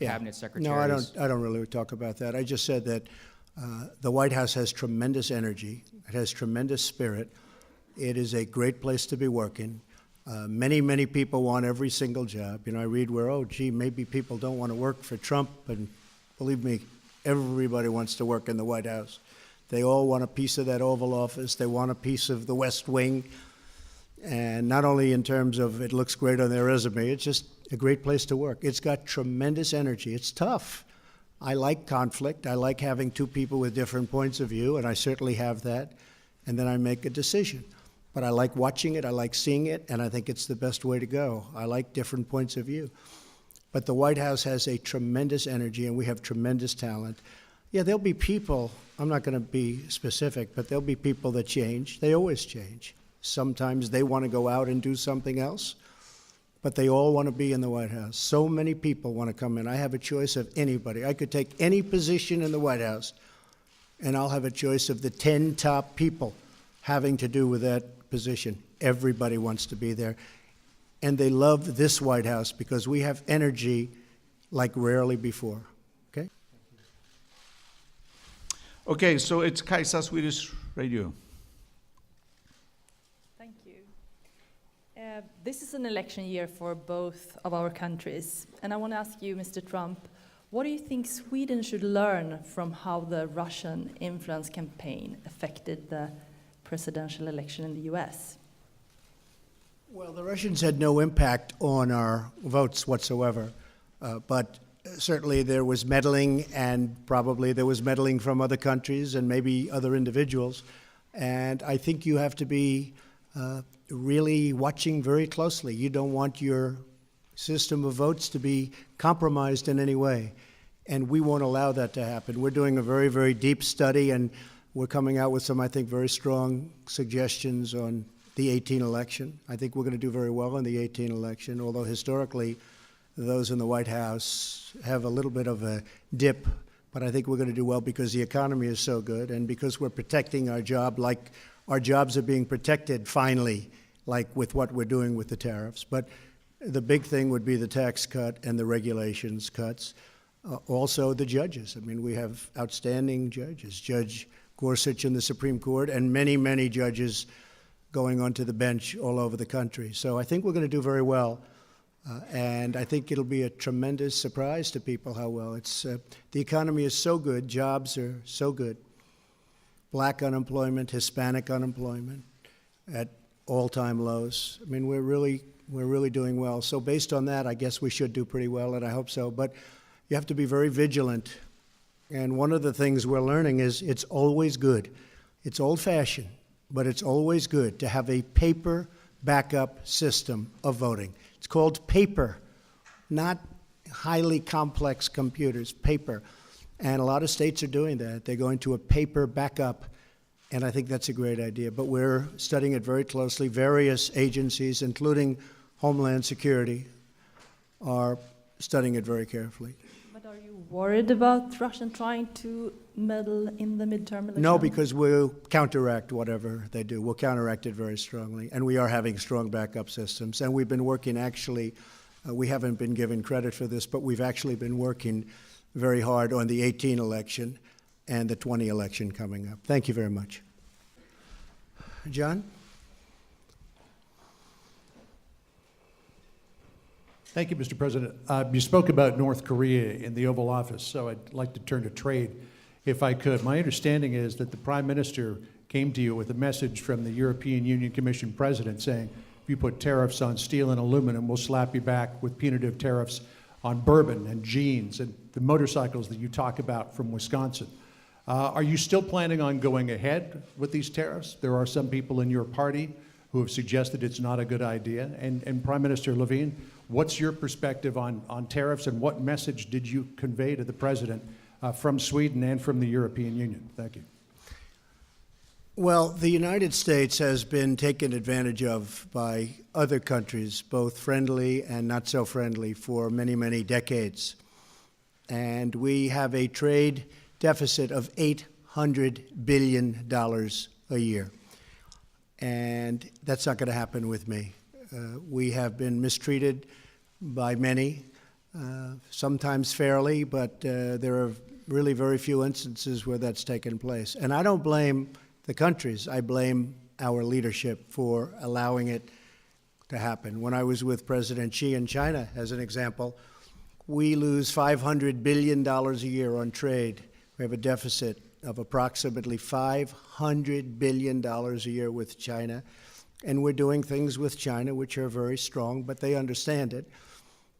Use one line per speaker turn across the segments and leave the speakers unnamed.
cabinet secretaries.
No, I don't really talk about that. I just said that the White House has tremendous energy. It has tremendous spirit. It is a great place to be working. Many people want every single job. You know, I read where, oh, gee, maybe people don't want to work for Trump, and believe me, everybody wants to work in the White House. They all want a piece of that Oval Office. They want a piece of the West Wing. And not only in terms of it looks great on their resume, it's just a great place to work. It's got tremendous energy. It's tough. I like conflict. I like having two people with different points of view, and I certainly have that. And then I make a decision. But I like watching it, I like seeing it, and I think it's the best way to go. I like different points of view. But the White House has a tremendous energy, and we have tremendous talent. Yeah, there'll be people, I'm not going to be specific, but there'll be people that change. They always change. Sometimes they want to go out and do something else, but they all want to be in the White House. So many people want to come in. I have a choice of anybody. I could take any position in the White House, and I'll have a choice of the 10 top people having to do with that position. Everybody wants to be there. And they love this White House because we have energy like rarely before. Okay?
Okay, so it's Kajsa, Swedish Radio.
Thank you. This is an election year for both of our countries. And I want to ask you, Mr. Trump, what do you think Sweden should learn from how the Russian influence campaign affected the presidential election in the US?
Well, the Russians had no impact on our votes whatsoever, but certainly there was meddling, and probably there was meddling from other countries and maybe other individuals. And I think you have to be really watching very closely. You don't want your system of votes to be compromised in any way, and we won't allow that to happen. We're doing a very, very deep study, and we're coming out with some, I think, very strong suggestions on the 2018 election. I think we're going to do very well in the 2018 election, although historically those in the White House have a little bit of a dip. But I think we're going to do well because the economy is so good and because we're protecting our job like our jobs are being protected finally, like with what we're doing with the tariffs. But the big thing would be the tax cut and the regulations cuts. Also the judges. I mean, we have outstanding judges. Judge Gorsuch in the Supreme Court, and many judges going onto the bench all over the country. So I think we're going to do very well, and I think it'll be a tremendous surprise to people how well it's. The economy is so good, jobs are so good. Black unemployment, Hispanic unemployment at all-time lows. I mean, we're really doing well. So based on that, I guess we should do pretty well, and I hope so. But you have to be very vigilant. And one of the things we're learning is it's always good. It's old-fashioned, but it's always good to have a paper backup system of voting. It's called paper, not highly complex computers, paper. And a lot of states are doing that. They're going to a paper backup, and I think that's a great idea. But we're studying it very closely. Various agencies, including Homeland Security, are studying it very carefully.
Are you worried about Russia trying to meddle in the midterm election?
No, because we'll counteract whatever they do. We'll counteract it very strongly. And we are having strong backup systems. And we've been working actually, we haven't been given credit for this, but we've actually been working very hard on the 2018 election and the 2020 election coming up. Thank you very much. John?
Thank you, Mr. President. You spoke about North Korea in the Oval Office, so I'd like to turn to trade, if I could. My understanding is that the Prime Minister came to you with a message from the European Union Commission President saying, if you put tariffs on steel and aluminum, we'll slap you back with punitive tariffs on bourbon and jeans and the motorcycles that you talk about from Wisconsin. Are you still planning on going ahead with these tariffs? There are some people in your party who have suggested it's not a good idea. And Prime Minister Lofven, what's your perspective on tariffs, and what message did you convey to the President from Sweden and from the European Union? Thank you.
Well, the United States has been taken advantage of by other countries, both friendly and not so friendly, for many decades. And we have a trade deficit of $800 billion a year. And that's not going to happen with me. We have been mistreated by many. sometimes fairly, but there are really very few instances where that's taken place. And I don't blame the countries. I blame our leadership for allowing it to happen. When I was with President Xi in China, as an example, we lose $500 billion a year on trade. We have a deficit of approximately $500 billion a year with China. And we're doing things with China which are very strong, but they understand it.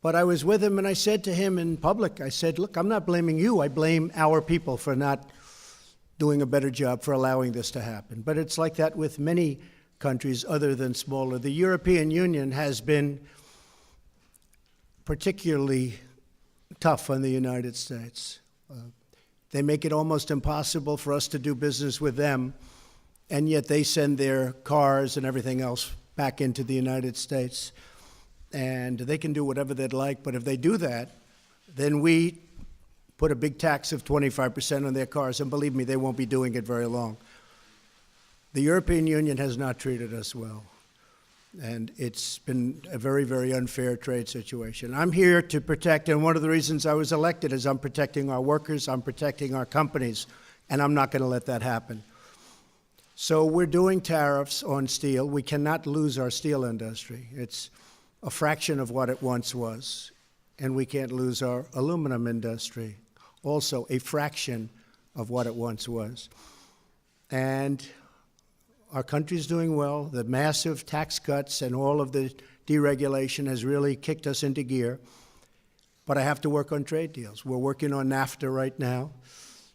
But I was with him and I said to him in public, I said, look, I'm not blaming you. I blame our people for not doing a better job, for allowing this to happen. But it's like that with many countries other than smaller. The European Union has been particularly tough on the United States. They make it almost impossible for us to do business with them, and yet they send their cars and everything else back into the United States. And they can do whatever they'd like, but if they do that, then we put a big tax of 25% on their cars, and believe me, they won't be doing it very long. The European Union has not treated us well, and it's been a very, very unfair trade situation. I'm here to protect, and one of the reasons I was elected is I'm protecting our workers, I'm protecting our companies, and I'm not going to let that happen. So we're doing tariffs on steel. We cannot lose our steel industry. It's a fraction of what it once was, and we can't lose our aluminum industry, also a fraction of what it once was. And our country's doing well. The massive tax cuts and all of the deregulation has really kicked us into gear, but I have to work on trade deals. We're working on NAFTA right now,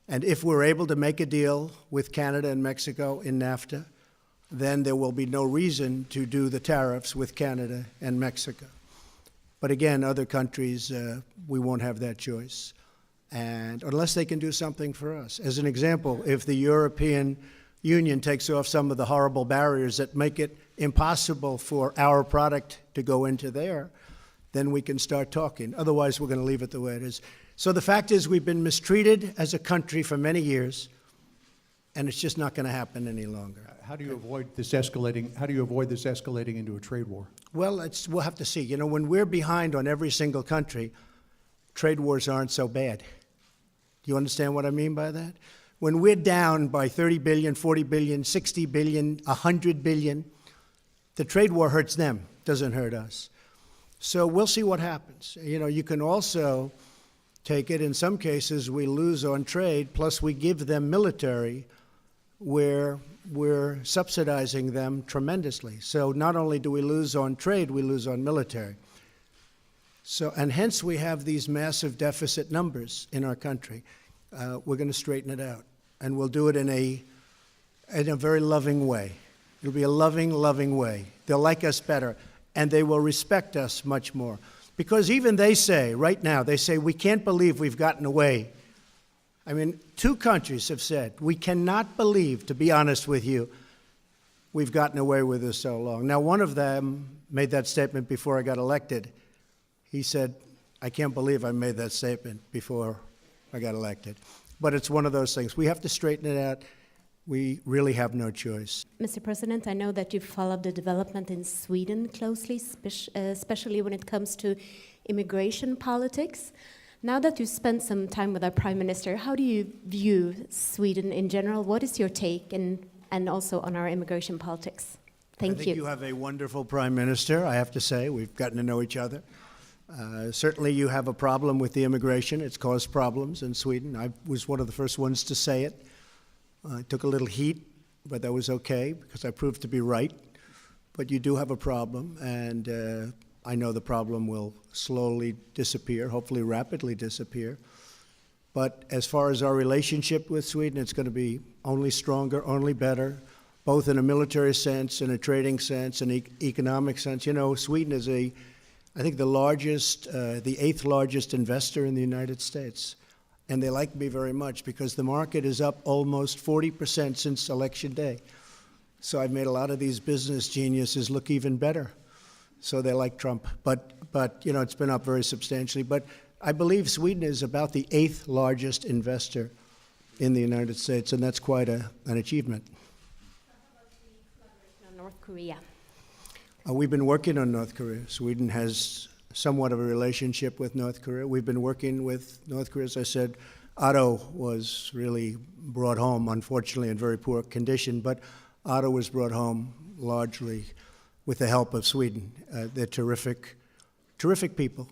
and if we're able to make a deal with Canada and Mexico in NAFTA, then there will be no reason to do the tariffs with Canada and Mexico. But again, other countries, we won't have that choice, and unless they can do something for us. As an example, if the European Union takes off some of the horrible barriers that make it impossible for our product to go into there, then we can start talking. Otherwise, we're going to leave it the way it is. So the fact is, we've been mistreated as a country for many years, and it's just not going to happen any longer.
How do you avoid this escalating? How do you avoid this escalating into a trade war?
Well, we'll have to see. You know, when we're behind on every single country, trade wars aren't so bad. Do you understand what I mean by that? When we're down by 30 billion, 40 billion, 60 billion, 100 billion, the trade war hurts them, doesn't hurt us. So we'll see what happens. You know, you can also take it, in some cases, we lose on trade, plus we give them military, where we're subsidizing them tremendously. So not only do we lose on trade, we lose on military. So, and hence we have these massive deficit numbers in our country. We're going to straighten it out, and we'll do it in a very loving way. It'll be a loving, loving way. They'll like us better, and they will respect us much more. Because even they say, right now, they say, we can't believe we've gotten away. I mean, 2 countries have said, we cannot believe, to be honest with you, we've gotten away with this so long. Now, one of them made that statement before I got elected. He said, I can't believe I made that statement before I got elected. But it's one of those things. We have to straighten it out. We really have no choice.
Mr. President, I know that you followed the development in Sweden closely, especially when it comes to immigration politics. Now that you've spent some time with our Prime Minister, how do you view Sweden in general? What is your take and also on our immigration politics? Thank you.
I think you have a wonderful Prime Minister, I have to say. We've gotten to know each other. Certainly you have a problem with the immigration. It's caused problems in Sweden. I was one of the first ones to say it. I took a little heat, but that was okay because I proved to be right. But you do have a problem, and I know the problem will slowly disappear, hopefully rapidly disappear. But as far as our relationship with Sweden, it's going to be only stronger, only better, both in a military sense, in a trading sense, and economic sense. You know, Sweden is I think the 8th largest investor in the United States. And they like me very much because the market is up almost 40% since Election Day. So I've made a lot of these business geniuses look even better. So they like Trump. But you know, it's been up very substantially. But I believe Sweden is about the 8th largest investor in the United States, and that's quite an achievement.
How about the collaboration on North Korea?
We've been working on North Korea. Sweden has somewhat of a relationship with North Korea. We've been working with North Korea. As I said, Otto was really brought home, unfortunately, in very poor condition, but Otto was brought home largely with the help of Sweden. They're terrific people.